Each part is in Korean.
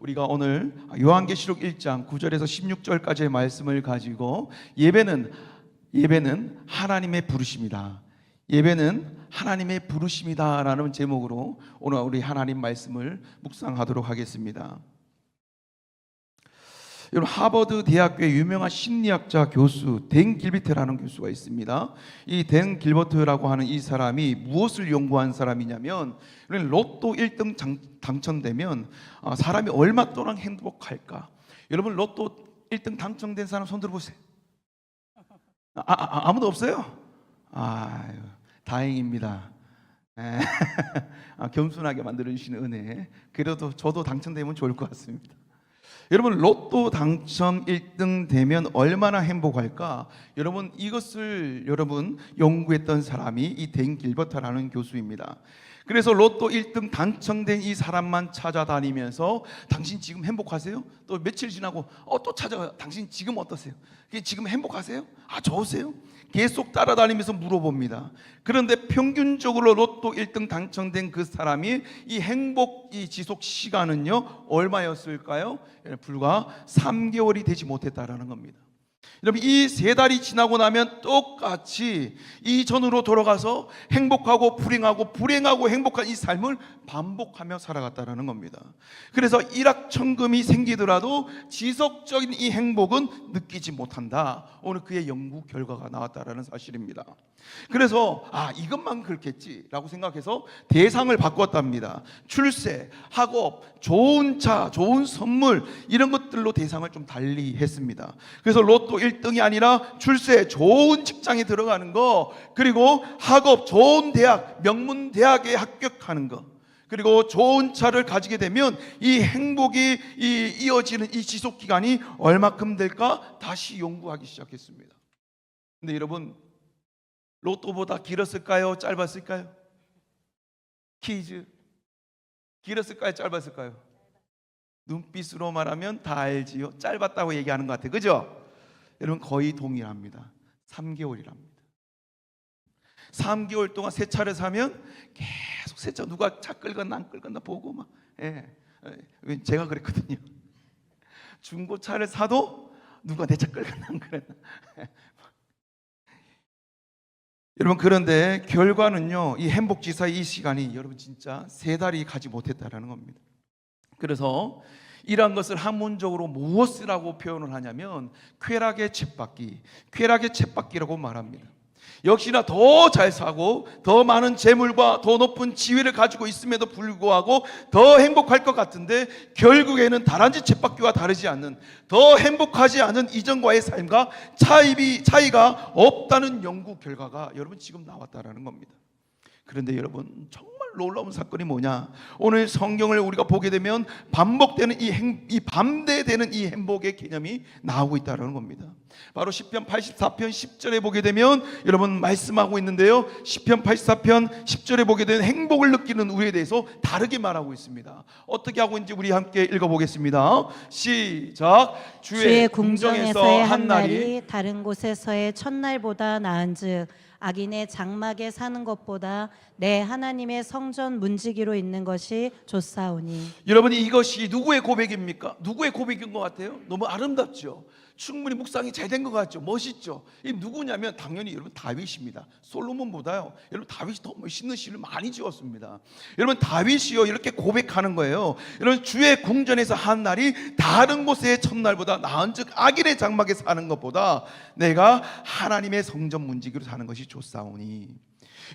우리가 오늘 요한계시록 1장 9절에서 16절까지의 말씀을 가지고 예배는 하나님의 부르심이다. 예배는 하나님의 부르심이다 라는 제목으로 오늘 우리 하나님 말씀을 묵상하도록 하겠습니다. 여러분, 하버드 대학교의 유명한 심리학자 교수 댄 길버트라는 교수가 있습니다. 이 댄 길버트라고 하는 이 사람이 무엇을 연구한 사람이냐면, 로또 1등 당첨되면 사람이 얼마 동안 행복할까? 여러분, 로또 1등 당첨된 사람 손 들어보세요. 아무도 없어요? 아유, 다행입니다. 겸손하게 만들어주시는 은혜. 그래도 저도 당첨되면 좋을 것 같습니다. 여러분, 로또 당첨 1등 되면 얼마나 행복할까? 여러분, 이것을 연구했던 사람이 이 댄 길버트라는 교수입니다. 그래서 로또 1등 당첨된 이 사람만 찾아다니면서 당신 지금 행복하세요? 또 며칠 지나고 또 찾아가요. 당신 지금 어떠세요? 지금 행복하세요? 좋으세요? 계속 따라다니면서 물어봅니다. 그런데 평균적으로 로또 1등 당첨된 그 사람이 이 행복 지속 시간은요 얼마였을까요? 불과 3개월이 되지 못했다라는 겁니다. 여러분, 이 3달이 지나고 나면 똑같이 이전으로 돌아가서 행복하고 불행하고 행복한 이 삶을 반복하며 살아갔다는 겁니다. 그래서 일확천금이 생기더라도 지속적인 이 행복은 느끼지 못한다. 오늘 그의 연구 결과가 나왔다는 사실입니다. 그래서 이것만 그렇겠지라고 생각해서 대상을 바꿨답니다. 출세, 학업, 좋은 차, 좋은 선물 이런 것들로 대상을 좀 달리 했습니다. 그래서 로또 1등이 아니라 출세, 좋은 직장에 들어가는 거, 그리고 학업, 좋은 대학, 명문 대학에 합격하는 거, 그리고 좋은 차를 가지게 되면 이 행복이 이어지는 이 지속 기간이 얼마큼 될까 다시 연구하기 시작했습니다. 근데 여러분, 로또보다 길었을까요? 짧았을까요? 퀴즈. 길었을까요? 짧았을까요? 눈빛으로 말하면 다 알지요. 짧았다고 얘기하는 것 같아요. 그죠? 여러분, 거의 동일합니다. 3개월이랍니다. 3개월 동안 새 차를 사면 계속 새 차 누가 차 끌거나 안 끌거나 보고 막. 제가 그랬거든요. 중고차를 사도 누가 내 차 끌거나 안 끌거나. 여러분, 그런데 결과는요, 이 행복지사의 이 시간이 여러분 진짜 3달이 가지 못했다라는 겁니다. 그래서 이러한 것을 학문적으로 무엇이라고 표현을 하냐면 쾌락의 쳇바퀴라고 말합니다. 역시나 더 잘 사고 더 많은 재물과 더 높은 지위를 가지고 있음에도 불구하고 더 행복할 것 같은데 결국에는 다람쥐 쳇바퀴와 다르지 않는, 더 행복하지 않은 이전과의 삶과 차이가 없다는 연구 결과가 여러분 지금 나왔다라는 겁니다. 그런데 여러분, 정말 놀라운 사건이 뭐냐? 오늘 성경을 우리가 보게 되면 반복되는 이 반대되는 이 행복의 개념이 나오고 있다는 겁니다. 바로 시편 84편 10절에 보게 되면 여러분 말씀하고 있는데요, 시편 84편 10절에 보게 되면 행복을 느끼는 우리에 대해서 다르게 말하고 있습니다. 어떻게 하고 있는지 우리 함께 읽어보겠습니다. 시작. 주의 궁정에서의 한 날이 다른 곳에서의 첫날보다 나은즉 악인의 장막에 사는 것보다 내 하나님의 성전 문지기로 있는 것이 좋사오니. 여러분, 이것이 누구의 고백입니까? 누구의 고백인 것 같아요? 너무 아름답죠? 충분히 묵상이 잘 된 것 같죠? 멋있죠? 이 누구냐면 당연히 여러분 다윗입니다. 솔로몬보다요, 여러분 다윗이 더 멋있는 시를 많이 지었습니다. 여러분, 다윗이요 이렇게 고백하는 거예요. 여러분, 주의 궁전에서 한 날이 다른 곳의 첫날보다 나은즉 악인의 장막에 사는 것보다 내가 하나님의 성전 문지기로 사는 것이 좋사오니.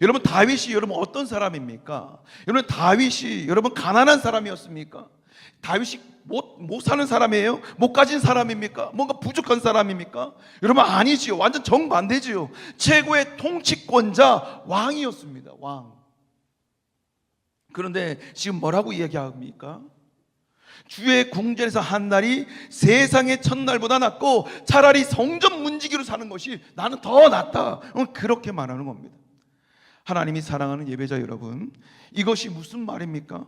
여러분, 다윗이 여러분 어떤 사람입니까? 여러분, 다윗이 여러분 가난한 사람이었습니까? 다윗이 못 사는 사람이에요? 못 가진 사람입니까? 뭔가 부족한 사람입니까? 여러분, 아니지요. 완전 정반대지요. 최고의 통치권자, 왕이었습니다. 왕. 그런데 지금 뭐라고 이야기합니까? 주의 궁전에서 한 날이 세상의 첫날보다 낫고 차라리 성전 문지기로 사는 것이 나는 더 낫다. 그렇게 말하는 겁니다. 하나님이 사랑하는 예배자 여러분, 이것이 무슨 말입니까?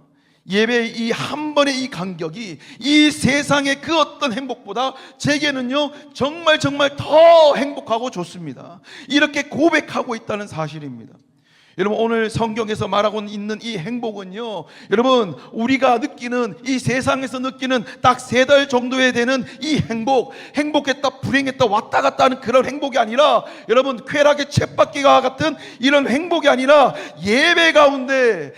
예배의 이 한 번의 이 간격이 이 세상의 그 어떤 행복보다 제게는요 정말 더 행복하고 좋습니다. 이렇게 고백하고 있다는 사실입니다. 여러분 오늘 성경에서 말하고 있는 이 행복은요, 여러분 우리가 느끼는 이 세상에서 느끼는 딱 3달 정도에 되는 이 행복, 행복했다 불행했다 왔다 갔다 하는 그런 행복이 아니라, 여러분 쾌락의 쳇바퀴와 같은 이런 행복이 아니라 예배 가운데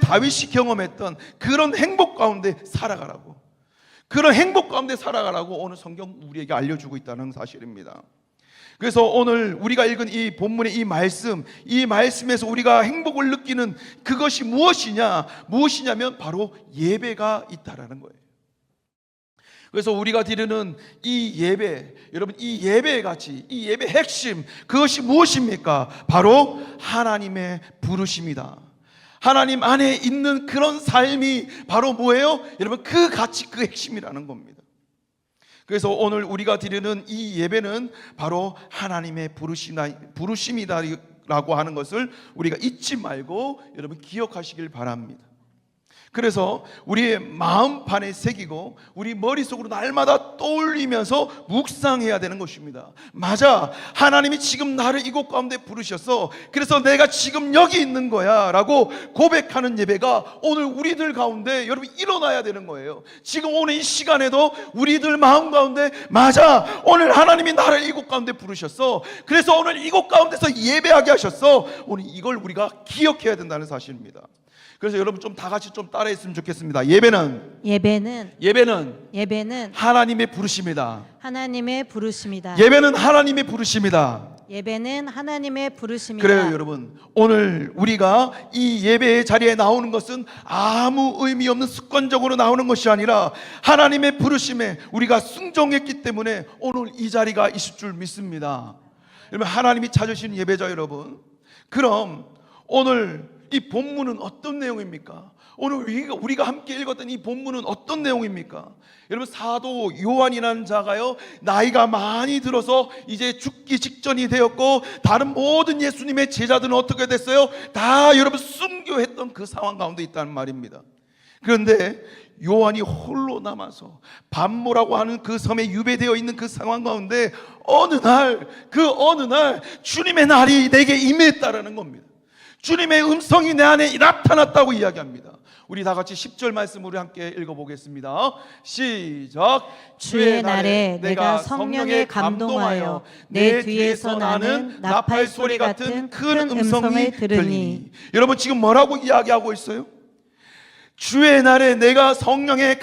다윗이 경험했던 그런 행복 가운데 살아가라고, 그런 행복 가운데 살아가라고 오늘 성경 우리에게 알려주고 있다는 사실입니다. 그래서 오늘 우리가 읽은 이 본문의 이 말씀에서 우리가 행복을 느끼는 그것이 무엇이냐면 바로 예배가 있다라는 거예요. 그래서 우리가 드리는 이 예배, 여러분 이 예배의 가치, 이 예배의 핵심, 그것이 무엇입니까? 바로 하나님의 부르심이다. 하나님 안에 있는 그런 삶이 바로 뭐예요? 여러분 그 가치, 그 핵심이라는 겁니다. 그래서 오늘 우리가 드리는 이 예배는 바로 하나님의 부르심이다라고 하는 것을 우리가 잊지 말고 여러분 기억하시길 바랍니다. 그래서 우리의 마음판에 새기고 우리 머릿속으로 날마다 떠올리면서 묵상해야 되는 것입니다. 맞아, 하나님이 지금 나를 이곳 가운데 부르셨어. 그래서 내가 지금 여기 있는 거야 라고 고백하는 예배가 오늘 우리들 가운데 여러분 일어나야 되는 거예요. 지금 오늘 이 시간에도 우리들 마음 가운데, 맞아, 오늘 하나님이 나를 이곳 가운데 부르셨어. 그래서 오늘 이곳 가운데서 예배하게 하셨어. 오늘 이걸 우리가 기억해야 된다는 사실입니다. 그래서 여러분 좀 다 같이 좀 따라했으면 좋겠습니다. 예배는 하나님의 부르심이다. 하나님의 부르심이다. 예배는 하나님의 부르심이다. 예배는 하나님의 부르심이다. 그래요, 여러분. 오늘 우리가 이 예배의 자리에 나오는 것은 아무 의미 없는 습관적으로 나오는 것이 아니라 하나님의 부르심에 우리가 순종했기 때문에 오늘 이 자리가 있을 줄 믿습니다. 여러분, 하나님이 찾으신 예배자 여러분, 그럼 오늘 이 본문은 어떤 내용입니까? 오늘 우리가 함께 읽었던 이 본문은 어떤 내용입니까? 여러분, 사도 요한이라는 자가요, 나이가 많이 들어서 이제 죽기 직전이 되었고, 다른 모든 예수님의 제자들은 어떻게 됐어요? 다 여러분 순교했던 그 상황 가운데 있다는 말입니다. 그런데 요한이 홀로 남아서 반모라고 하는 그 섬에 유배되어 있는 그 상황 가운데 어느 날 주님의 날이 내게 임했다라는 겁니다. 주님의 음성이 내 안에 나타났다고 이야기합니다. 우리 다 같이 10절 말씀 우리 함께 읽어보겠습니다. 시작. 주의 날에 내가 성령에 감동하여 내 뒤에서 나는 나팔 소리 같은 큰 음성이 들으니. 여러분 지금 뭐라고 이야기하고 있어요? 주의 날에 내가 성령에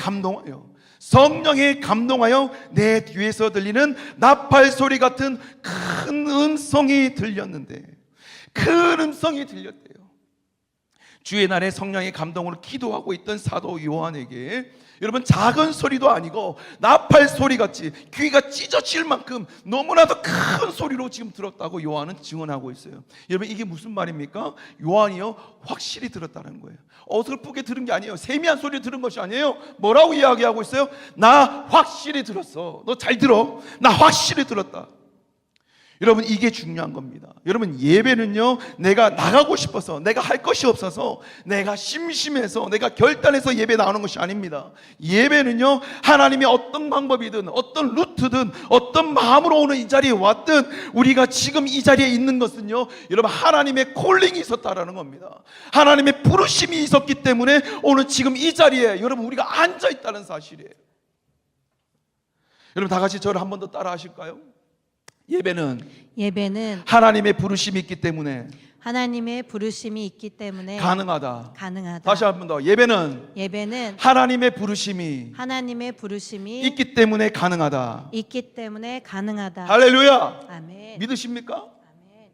감동하여 내 뒤에서 들리는 나팔 소리 같은 큰 음성이 들렸는데, 큰 음성이 들렸대요. 주의 날에 성령의 감동으로 기도하고 있던 사도 요한에게 여러분 작은 소리도 아니고 나팔 소리같이 귀가 찢어질 만큼 너무나도 큰 소리로 지금 들었다고 요한은 증언하고 있어요. 여러분 이게 무슨 말입니까? 요한이요 확실히 들었다는 거예요. 어설프게 들은 게 아니에요. 세미한 소리 들은 것이 아니에요. 뭐라고 이야기하고 있어요? 나 확실히 들었어. 너 잘 들어. 나 확실히 들었다. 여러분 이게 중요한 겁니다. 여러분 예배는요, 내가 나가고 싶어서, 내가 할 것이 없어서, 내가 심심해서, 내가 결단해서 예배 나오는 것이 아닙니다. 예배는요, 하나님이 어떤 방법이든 어떤 루트든 어떤 마음으로 오늘 이 자리에 왔든 우리가 지금 이 자리에 있는 것은요, 여러분 하나님의 콜링이 있었다라는 겁니다. 하나님의 부르심이 있었기 때문에 오늘 지금 이 자리에 여러분 우리가 앉아 있다는 사실이에요. 여러분 다 같이 저를 한 번 더 따라 하실까요? 예배는 하나님의 부르심이 있기 때문에 가능하다. 가능하다. 다시 한 번 더. 예배는 하나님의 부르심이 있기 때문에 가능하다. 할렐루야. 아멘. 믿으십니까? 아멘.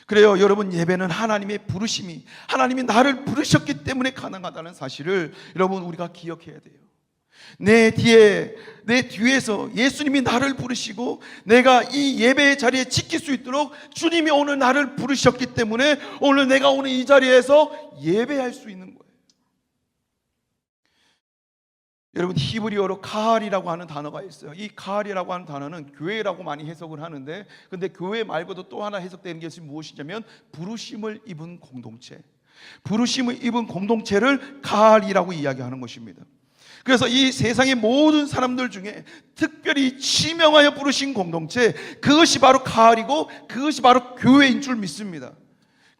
그래요, 여러분 예배는 하나님의 부르심이, 하나님이 나를 부르셨기 때문에 가능하다는 사실을 여러분 우리가 기억해야 돼요. 내 뒤에서 예수님이 나를 부르시고 내가 이 예배의 자리에 지킬 수 있도록 주님이 오늘 나를 부르셨기 때문에 오늘 내가 오늘 이 자리에서 예배할 수 있는 거예요. 여러분 히브리어로 카할이라고 하는 단어가 있어요. 이 카할이라고 하는 단어는 교회라고 많이 해석을 하는데, 근데 교회 말고도 또 하나 해석되는 것이 무엇이냐면 부르심을 입은 공동체를 카할이라고 이야기하는 것입니다. 그래서 이 세상의 모든 사람들 중에 특별히 지명하여 부르신 공동체, 그것이 바로 카할이고 그것이 바로 교회인 줄 믿습니다.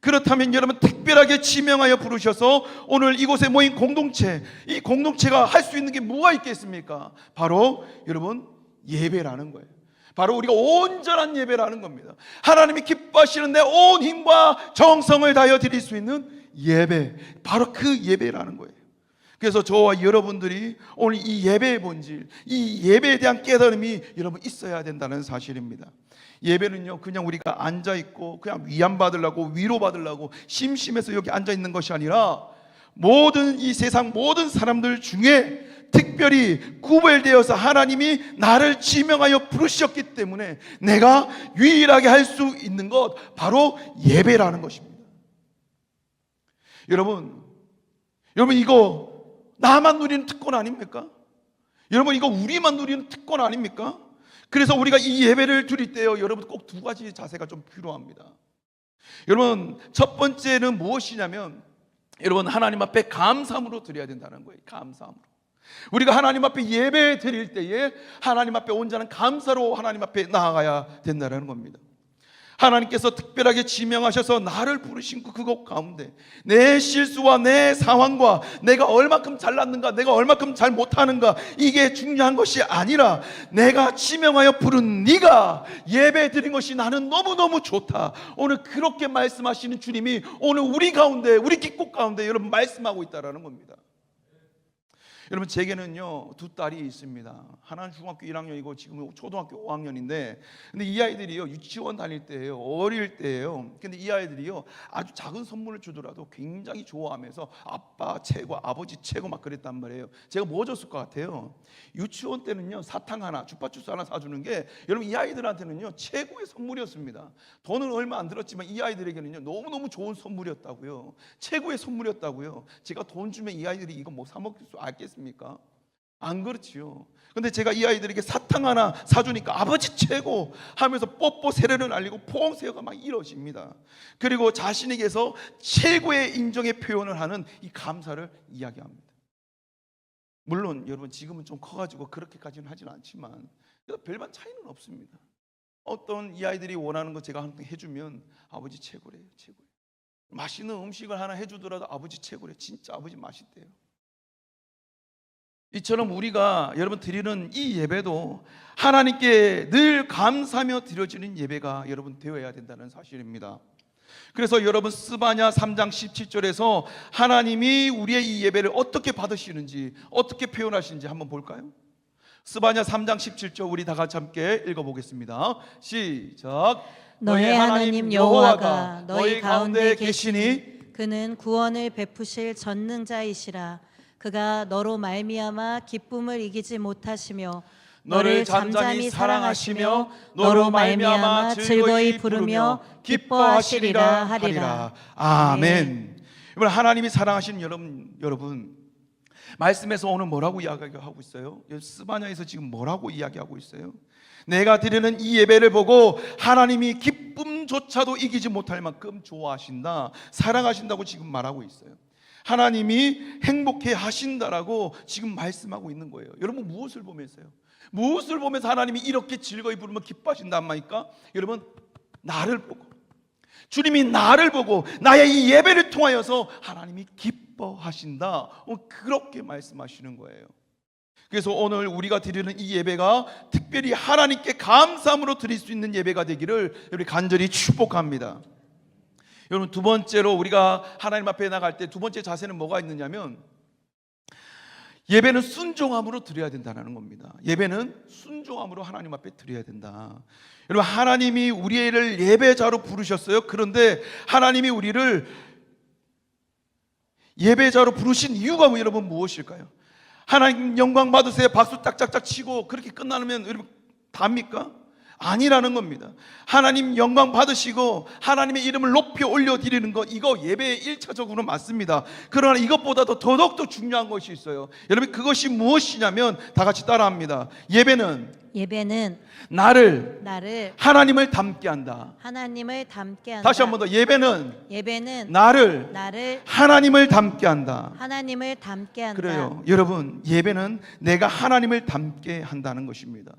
그렇다면 여러분 특별하게 지명하여 부르셔서 오늘 이곳에 모인 공동체, 이 공동체가 할 수 있는 게 뭐가 있겠습니까? 바로 여러분 예배라는 거예요. 바로 우리가 온전한 예배라는 겁니다. 하나님이 기뻐하시는 내 온 힘과 정성을 다하여 드릴 수 있는 예배, 바로 그 예배라는 거예요. 그래서 저와 여러분들이 오늘 이 예배의 본질, 이 예배에 대한 깨달음이 여러분 있어야 된다는 사실입니다. 예배는요 그냥 우리가 앉아있고 그냥 위안받으려고 위로받으려고 심심해서 여기 앉아있는 것이 아니라 모든 이 세상 모든 사람들 중에 특별히 구별되어서 하나님이 나를 지명하여 부르셨기 때문에 내가 유일하게 할 수 있는 것, 바로 예배라는 것입니다. 여러분 이거 나만 누리는 특권 아닙니까? 여러분 이거 우리만 누리는 특권 아닙니까? 그래서 우리가 이 예배를 드릴 때요 여러분 꼭 두 가지 자세가 좀 필요합니다. 여러분 첫 번째는 무엇이냐면 여러분 하나님 앞에 감사함으로 드려야 된다는 거예요. 감사함으로. 우리가 하나님 앞에 예배 드릴 때에 하나님 앞에 온전한 감사로 하나님 앞에 나아가야 된다는 겁니다. 하나님께서 특별하게 지명하셔서 나를 부르신 그것 가운데 내 실수와 내 상황과 내가 얼마큼 잘났는가, 내가 얼마큼 잘 못하는가, 이게 중요한 것이 아니라 내가 지명하여 부른 네가 예배 드린 것이 나는 너무너무 좋다. 오늘 그렇게 말씀하시는 주님이 오늘 우리 가운데, 우리 기껏 가운데 여러분 말씀하고 있다는 겁니다. 여러분 제게는요 두 딸이 있습니다. 하나는 중학교 1학년이고 지금 초등학교 5학년인데 근데 이 아이들이요 유치원 다닐 때예요. 어릴 때예요. 근데 이 아이들이요 아주 작은 선물을 주더라도 굉장히 좋아하면서 아빠 최고, 아버지 최고 막 그랬단 말이에요. 제가 뭐 줬을 것 같아요? 유치원 때는요 사탕 하나, 주파주스 하나 사주는 게 여러분 이 아이들한테는요 최고의 선물이었습니다. 돈은 얼마 안 들었지만 이 아이들에게는요 너무너무 좋은 선물이었다고요. 최고의 선물이었다고요. 제가 돈 주면 이 아이들이 이거 뭐 사 먹을 수 알겠습니까? 안 그렇지요. 근데 제가 이 아이들에게 사탕 하나 사주니까 아버지 최고 하면서 뽀뽀 세례를 날리고 포옹세가 막 이루어집니다. 그리고 자신에게서 최고의 인정의 표현을 하는 이 감사를 이야기합니다. 물론 여러분 지금은 좀 커가지고 그렇게까지는 하지는 않지만 별반 차이는 없습니다. 어떤 이 아이들이 원하는 거 제가 항상 해주면 아버지 최고래요. 최고예요. 맛있는 음식을 하나 해주더라도 아버지 최고래요. 진짜 아버지 맛있대요. 이처럼 우리가 여러분 드리는 이 예배도 하나님께 늘 감사하며 드려지는 예배가 여러분 되어야 된다는 사실입니다. 그래서 여러분 스바냐 3장 17절에서 하나님이 우리의 이 예배를 어떻게 받으시는지, 어떻게 표현하시는지 한번 볼까요? 스바냐 3장 17절 우리 다 같이 함께 읽어보겠습니다. 시작. 너의 하나님 여호와가 너희 가운데 계시니 그는 구원을 베푸실 전능자이시라. 그가 너로 말미암아 기쁨을 이기지 못하시며 너를 잠잠히 사랑하시며 너로 말미암아 즐거이 부르며 기뻐하시리라 하리라. 아멘. 여러분 하나님이 사랑하시는 여러분 말씀에서 오늘 뭐라고 이야기하고 있어요? 스바냐에서 지금 뭐라고 이야기하고 있어요? 내가 드리는 이 예배를 보고 하나님이 기쁨조차도 이기지 못할 만큼 좋아하신다, 사랑하신다고 지금 말하고 있어요. 하나님이 행복해 하신다라고 지금 말씀하고 있는 거예요. 여러분 무엇을 보면서요? 무엇을 보면서 하나님이 이렇게 즐거이 부르면 기뻐하신단 말입니까? 여러분 나를 보고, 주님이 나를 보고 나의 이 예배를 통하여서 하나님이 기뻐하신다, 그렇게 말씀하시는 거예요. 그래서 오늘 우리가 드리는 이 예배가 특별히 하나님께 감사함으로 드릴 수 있는 예배가 되기를 우리 간절히 축복합니다. 여러분 두 번째로 우리가 하나님 앞에 나갈 때 두 번째 자세는 뭐가 있느냐면 예배는 순종함으로 드려야 된다는 겁니다. 예배는 순종함으로 하나님 앞에 드려야 된다. 여러분 하나님이 우리를 예배자로 부르셨어요. 그런데 하나님이 우리를 예배자로 부르신 이유가 여러분 무엇일까요? 하나님 영광 받으세요 박수 짝짝짝 치고 그렇게 끝나면 여러분 답니까? 아니라는 겁니다. 하나님 영광 받으시고 하나님의 이름을 높이 올려드리는 것, 이거 예배의 1차적으로 맞습니다. 그러나 이것보다도 더더욱더 중요한 것이 있어요. 여러분 그것이 무엇이냐면 다 같이 따라합니다. 예배는 나를 하나님을 닮게 한다. 하나님을 닮게 한다. 다시 한 번 더. 예배는 나를 나를 하나님을 닮게 한다. 하나님을 닮게 한다. 그래요. 여러분 예배는 내가 하나님을 닮게 한다는 것입니다.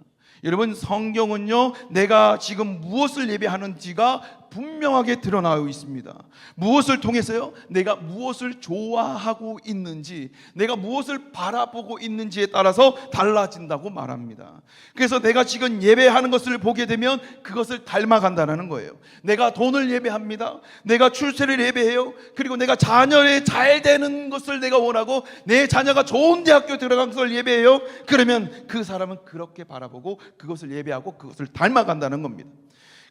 여러분 성경은요 내가 지금 무엇을 예배하는지가 분명하게 드러나고 있습니다. 무엇을 통해서요? 내가 무엇을 좋아하고 있는지, 내가 무엇을 바라보고 있는지에 따라서 달라진다고 말합니다. 그래서 내가 지금 예배하는 것을 보게 되면 그것을 닮아간다는 거예요. 내가 돈을 예배합니다. 내가 출세를 예배해요. 그리고 내가 자녀의 잘 되는 것을 내가 원하고 내 자녀가 좋은 대학교 들어간 것을 예배해요. 그러면 그 사람은 그렇게 바라보고 그것을 예배하고 그것을 닮아간다는 겁니다.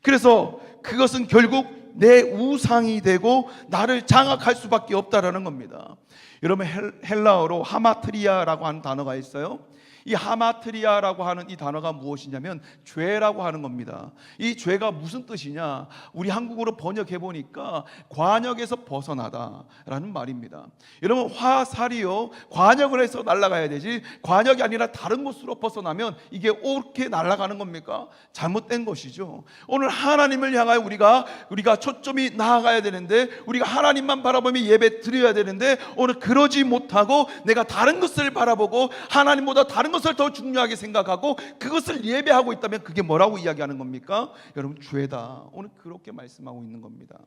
그래서 그것은 결국 내 우상이 되고 나를 장악할 수밖에 없다라는 겁니다. 여러분, 헬라어로 하마트리아라고 하는 단어가 있어요. 이 하마트리아라고 하는 이 단어가 무엇이냐면 죄라고 하는 겁니다. 이 죄가 무슨 뜻이냐? 우리 한국어로 번역해 보니까 관역에서 벗어나다라는 말입니다. 여러분, 화살이요, 관역을 해서 날아가야 되지 관역이 아니라 다른 곳으로 벗어나면 이게 옳게 날아가는 겁니까? 잘못된 것이죠. 오늘 하나님을 향하여 우리가 초점이 나아가야 되는데, 우리가 하나님만 바라보며 예배 드려야 되는데, 오늘 그러지 못하고 내가 다른 것을 바라보고 하나님보다 다른 것을 더 중요하게 생각하고 그것을 예배하고 있다면 그게 뭐라고 이야기하는 겁니까? 여러분, 죄다. 오늘 그렇게 말씀하고 있는 겁니다.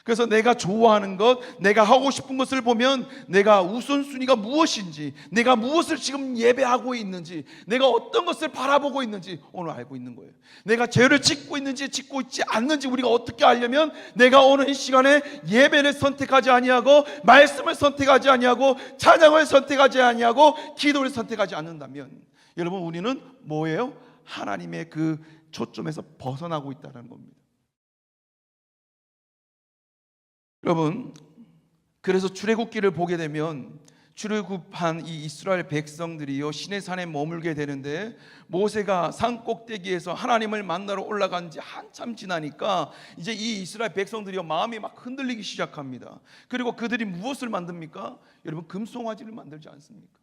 그래서 내가 좋아하는 것, 내가 하고 싶은 것을 보면 내가 우선순위가 무엇인지, 내가 무엇을 지금 예배하고 있는지, 내가 어떤 것을 바라보고 있는지 오늘 알고 있는 거예요. 내가 죄를 짓고 있는지 짓고 있지 않는지 우리가 어떻게 알려면, 내가 오늘 이 시간에 예배를 선택하지 아니하고 말씀을 선택하지 아니하고 찬양을 선택하지 아니하고 기도를 선택하지 않는다면, 여러분, 우리는 뭐예요? 하나님의 그 초점에서 벗어나고 있다는 겁니다. 여러분, 그래서 출애굽기를 보게 되면 출애굽한 이 이스라엘 백성들이요, 시내산에 머물게 되는데, 모세가 산 꼭대기에서 하나님을 만나러 올라간 지 한참 지나니까 이제 이 이스라엘 백성들이요, 마음이 막 흔들리기 시작합니다. 그리고 그들이 무엇을 만듭니까? 여러분, 금송아지를 만들지 않습니까?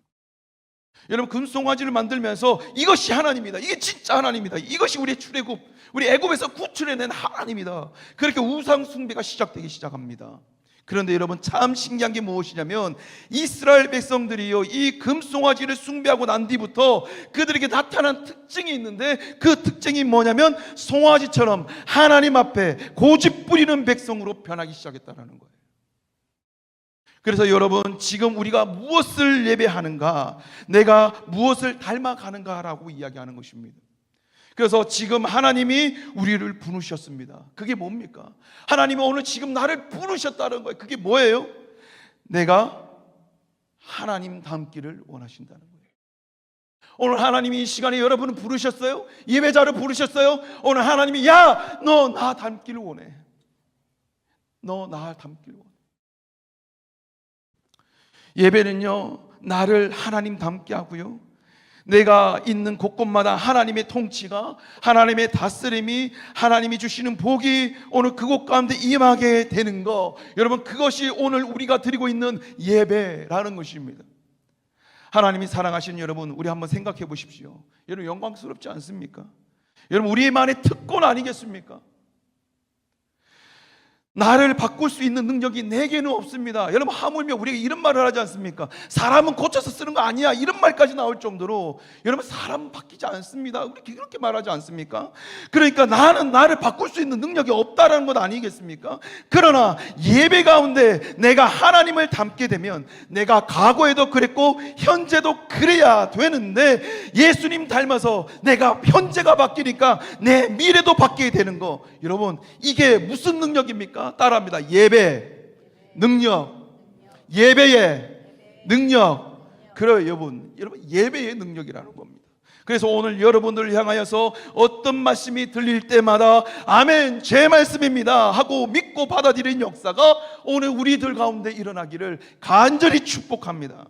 여러분, 금송아지를 만들면서 이것이 하나님이다, 이게 진짜 하나님이다, 이것이 우리의 출애굽, 우리 애굽에서 구출해낸 하나님이다, 그렇게 우상 숭배가 시작되기 시작합니다. 그런데 여러분, 참 신기한 게 무엇이냐면, 이스라엘 백성들이요, 이 금송아지를 숭배하고 난 뒤부터 그들에게 나타난 특징이 있는데, 그 특징이 뭐냐면 송아지처럼 하나님 앞에 고집 부리는 백성으로 변하기 시작했다는 거예요. 그래서 여러분, 지금 우리가 무엇을 예배하는가, 내가 무엇을 닮아가는가라고 이야기하는 것입니다. 그래서 지금 하나님이 우리를 부르셨습니다. 그게 뭡니까? 하나님이 오늘 지금 나를 부르셨다는 거예요. 그게 뭐예요? 내가 하나님 닮기를 원하신다는 거예요. 오늘 하나님이 이 시간에 여러분을 부르셨어요? 예배자를 부르셨어요? 오늘 하나님이, 야, 너 나 닮기를 원해. 너 나 닮기를 원해. 예배는요, 나를 하나님 닮게 하고요, 내가 있는 곳곳마다 하나님의 통치가, 하나님의 다스림이, 하나님이 주시는 복이 오늘 그곳 가운데 임하게 되는 거, 여러분, 그것이 오늘 우리가 드리고 있는 예배라는 것입니다. 하나님이 사랑하시는 여러분, 우리 한번 생각해 보십시오. 여러분, 영광스럽지 않습니까? 여러분, 우리만의 특권 아니겠습니까? 나를 바꿀 수 있는 능력이 내게는 없습니다. 여러분, 하물며 우리가 이런 말을 하지 않습니까? 사람은 고쳐서 쓰는 거 아니야, 이런 말까지 나올 정도로, 여러분, 사람은 바뀌지 않습니다. 우리 그렇게 말하지 않습니까? 그러니까 나는 나를 바꿀 수 있는 능력이 없다라는 것 아니겠습니까? 그러나 예배 가운데 내가 하나님을 닮게 되면, 내가 과거에도 그랬고 현재도 그래야 되는데, 예수님 닮아서 내가 현재가 바뀌니까 내 미래도 바뀌게 되는 거, 여러분, 이게 무슨 능력입니까? 따라합니다. 예배 능력, 예배의 능력. 그래요, 여러분, 예배의 능력이라는 겁니다. 그래서 오늘 여러분들을 향하여서 어떤 말씀이 들릴 때마다 아멘, 제 말씀입니다 하고 믿고 받아들이는 역사가 오늘 우리들 가운데 일어나기를 간절히 축복합니다.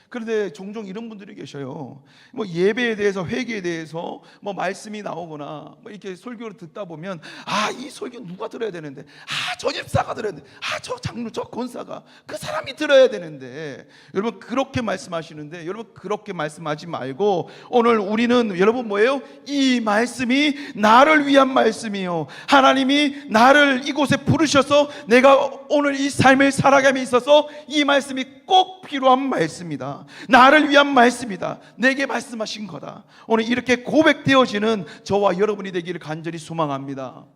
그런데 종종 이런 분들이 계셔요. 뭐 예배에 대해서, 회개에 대해서 뭐 말씀이 나오거나 뭐 이렇게 설교를 듣다 보면, 아, 이 설교 누가 들어야 되는데, 아, 저 집사가 들어야 되는데, 아, 저 장로, 저 권사가, 그 사람이 들어야 되는데, 여러분, 그렇게 말씀하시는데, 여러분, 그렇게 말씀하지 말고, 오늘 우리는 여러분 뭐예요? 이 말씀이 나를 위한 말씀이요, 하나님이 나를 이곳에 부르셔서 내가 오늘 이 삶을 살아감에 있어서 이 말씀이 꼭 필요한 말씀이다, 나를 위한 말씀이다, 내게 말씀하신 거다. 오늘 이렇게 고백되어지는 저와 여러분이 되기를 간절히 소망합니다.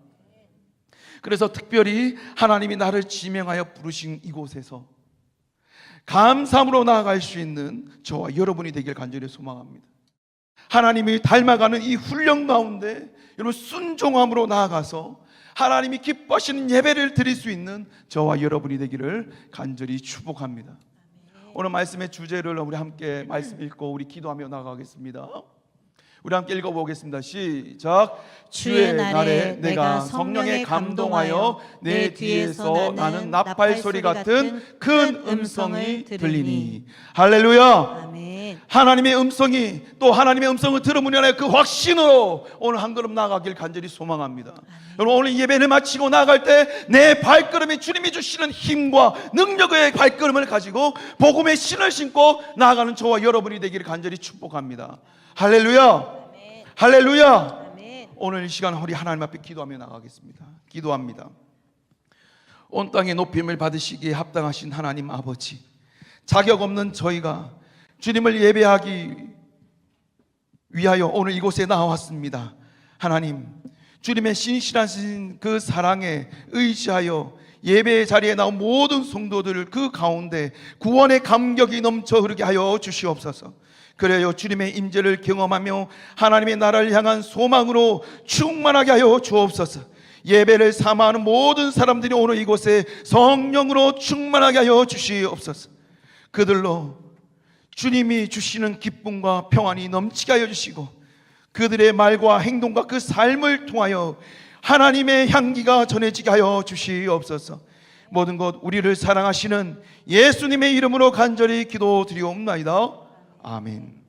그래서 특별히 하나님이 나를 지명하여 부르신 이곳에서 감사함으로 나아갈 수 있는 저와 여러분이 되길 간절히 소망합니다. 하나님이 닮아가는 이 훈련 가운데 여러분 순종함으로 나아가서 하나님이 기뻐하시는 예배를 드릴 수 있는 저와 여러분이 되기를 간절히 축복합니다. 오늘 말씀의 주제를 우리 함께 말씀 읽고 우리 기도하며 나가겠습니다. 우리 함께 읽어보겠습니다. 시작. 주의 날에 내가 성령에 감동하여 내 뒤에서 나는 나팔 소리 같은 큰 음성이 들리니. 할렐루야. 아멘. 하나님의 음성이 또 하나님의 음성을 들으면 그 확신으로 오늘 한 걸음 나아가길 간절히 소망합니다. 여러분 오늘 예배를 마치고 나아갈 때 내 발걸음이 주님이 주시는 힘과 능력의 발걸음을 가지고 복음의 신을 신고 나아가는 저와 여러분이 되기를 간절히 축복합니다. 할렐루야. 아멘. 할렐루야. 아멘. 오늘 이 시간 우리 하나님 앞에 기도하며 나가겠습니다. 기도합니다. 온 땅의 높임을 받으시기에 합당하신 하나님 아버지, 자격 없는 저희가 주님을 예배하기 위하여 오늘 이곳에 나왔습니다. 하나님, 주님의 신실하신 그 사랑에 의지하여 예배의 자리에 나온 모든 성도들을 그 가운데 구원의 감격이 넘쳐 흐르게 하여 주시옵소서. 그래요 주님의 임재를 경험하며 하나님의 나라를 향한 소망으로 충만하게 하여 주옵소서. 예배를 사모하는 모든 사람들이 오늘 이곳에 성령으로 충만하게 하여 주시옵소서. 그들로 주님이 주시는 기쁨과 평안이 넘치게 하여 주시고 그들의 말과 행동과 그 삶을 통하여 하나님의 향기가 전해지게 하여 주시옵소서. 모든 것 우리를 사랑하시는 예수님의 이름으로 간절히 기도드리옵나이다. 아멘.